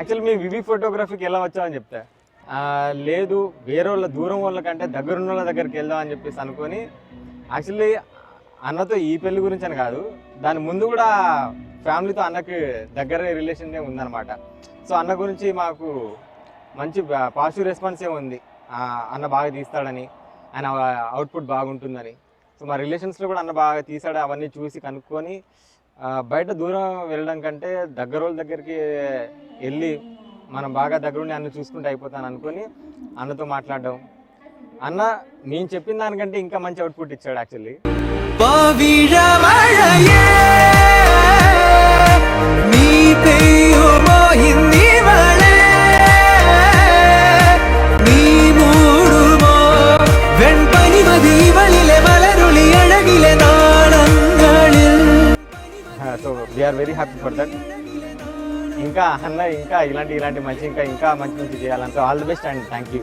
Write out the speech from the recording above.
Actually మీ వివి ఫోటోగ్రఫీకి ఎలా వచ్చామని చెప్తా లేదు వేరే వాళ్ళ దూరం వాళ్ళ కంటే దగ్గరున్న వాళ్ళ దగ్గరికి వెళ్దాం అని చెప్పేసి అనుకొని యాక్చువల్లీ అన్నతో ఈ పెళ్లి గురించి అని కాదు, దాని ముందు కూడా ఫ్యామిలీతో అన్నకి దగ్గర రిలేషన్ ఉందన్నమాట. సో అన్న గురించి మాకు మంచి పాజిటివ్ రెస్పాన్స్ ఉంది, అన్న బాగా తీస్తాడని, ఆయన అవుట్పుట్ బాగుంటుందని. సో మా రిలేషన్స్లో కూడా అన్న బాగా తీసాడు, అవన్నీ చూసి కనుక్కొని బయట దూరం వెళ్ళడం కంటే దగ్గర వాళ్ళ దగ్గరికి వెళ్ళి మనం బాగా దగ్గరుండి అన్న చూసుకుంటే అయిపోతాను అనుకొని అన్నతో మాట్లాడడం. అన్న నేను చెప్పిన దానికంటే ఇంకా మంచి అవుట్పుట్ ఇచ్చాడు actually. So we are very happy for that. ఇంకా అన్న ఇంకా ఇలాంటి మంచి ఇంకా మంచి చేయాలని. So all the best and thank you.